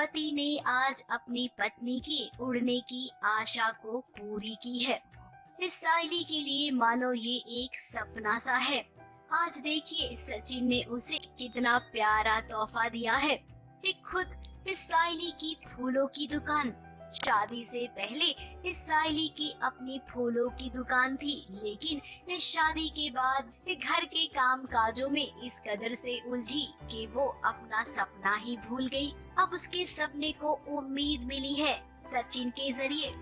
पति ने आज अपनी पत्नी की उड़ने की आशा को पूरी की है। इस साइली के लिए मानो ये एक सपना सा है। आज देखिए सचिन ने उसे कितना प्यारा तोहफा दिया है। एक खुद इस साइली की फूलों की दुकान। शादी से पहले इस साइली की अपनी फूलों की दुकान थी, लेकिन इस शादी के बाद घर के काम काजों में इस कदर से उलझी कि वो अपना सपना ही भूल गई। अब उसके सपने को उम्मीद मिली है सचिन के जरिए।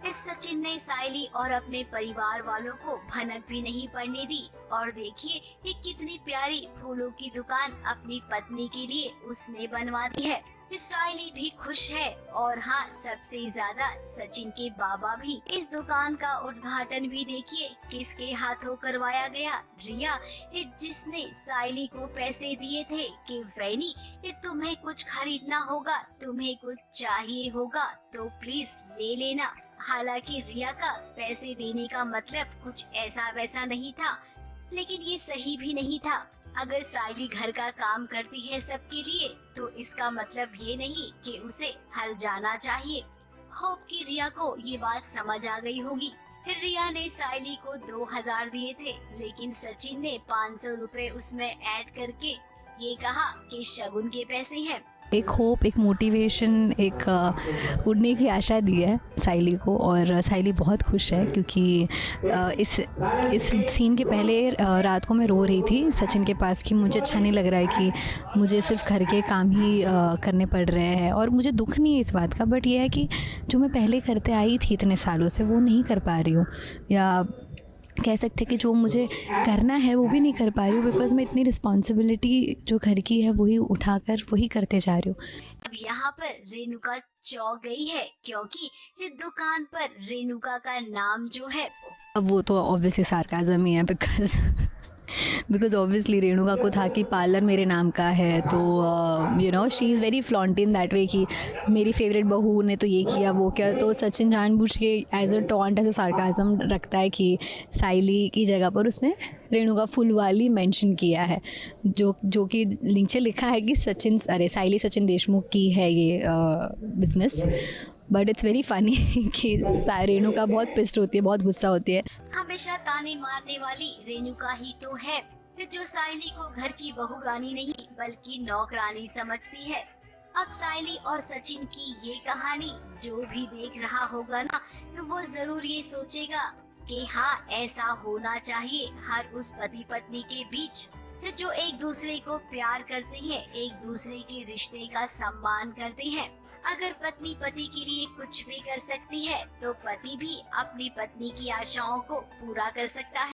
इस सचिन ने साइली और अपने परिवार वालों को भनक भी नहीं पड़ने दी। और देखिए ये कितनी प्यारी फूलों की दुकान अपनी पत्नी के लिए उसने बनवा दी है। इस साइली भी खुश है और हाँ, सबसे ज्यादा सचिन के बाबा भी। इस दुकान का उद्घाटन भी देखिए किसके हाथों करवाया गया, रिया, जिसने साइली को पैसे दिए थे कि वैनी ये तुम्हें कुछ खरीदना होगा, तुम्हें कुछ चाहिए होगा तो प्लीज ले लेना। हालांकि रिया का पैसे देने का मतलब कुछ ऐसा वैसा नहीं था, लेकिन ये सही भी नहीं था। अगर साइली घर का काम करती है सबके लिए तो इसका मतलब ये नहीं कि उसे हर जाना चाहिए। होप कि रिया को ये बात समझ आ गई होगी। रिया ने साइली को 2000 दिए थे, लेकिन सचिन ने 500 रुपए उसमें ऐड करके ये कहा कि शगुन के पैसे हैं। एक होप, एक मोटिवेशन, एक उड़ने की आशा दी है साइली को। और साइली बहुत खुश है क्योंकि इस सीन के पहले रात को मैं रो रही थी सचिन के पास कि मुझे अच्छा नहीं लग रहा है कि मुझे सिर्फ घर के काम ही करने पड़ रहे हैं। और मुझे दुख नहीं है इस बात का, बट ये है कि जो मैं पहले करते आई थी इतने सालों से वो नहीं कर पा रही हूँ, या कह सकते कि जो मुझे करना है वो भी नहीं कर पा रही हूँ, बिकॉज मैं इतनी रिस्पॉन्सिबिलिटी जो घर की है वही उठाकर वही करते जा रही हूँ। अब यहाँ पर रेणुका चौंक गई है क्योंकि इस दुकान पर रेणुका का नाम जो है, अब वो तो ऑब्वियसली सार्काज़म ही है, बिकॉज ऑब्वियसली रेणुका को था कि पार्लर मेरे नाम का है, तो you know she is very flaunt in that way कि मेरी फेवरेट बहू ने तो ये किया वो क्या। तो सचिन जानबूझ के as a taunt, as a sarcasm रखता है कि साइली की जगह पर उसने रेणुका फुलवाली मेंशन किया है, जो कि नीचे लिखा है कि साइली सचिन देशमुख की है ये business. But it's very funny कि रेणुका बहुत पिस्ड होती है, बहुत गुस्सा होती है। हमेशा ताने मारने वाली रेणुका ही तो है जो साइली को घर की बहू रानी नहीं बल्कि नौकरानी समझती है। अब साइली और सचिन की ये कहानी जो भी देख रहा होगा ना, वो जरूर ये सोचेगा कि हाँ, ऐसा होना चाहिए हर उस पति पत्नी के बीच जो एक दूसरे को प्यार करते हैं, एक दूसरे के रिश्ते का सम्मान करते हैं। अगर पत्नी पति के लिए कुछ भी कर सकती है तो पति भी अपनी पत्नी की आशाओं को पूरा कर सकता है।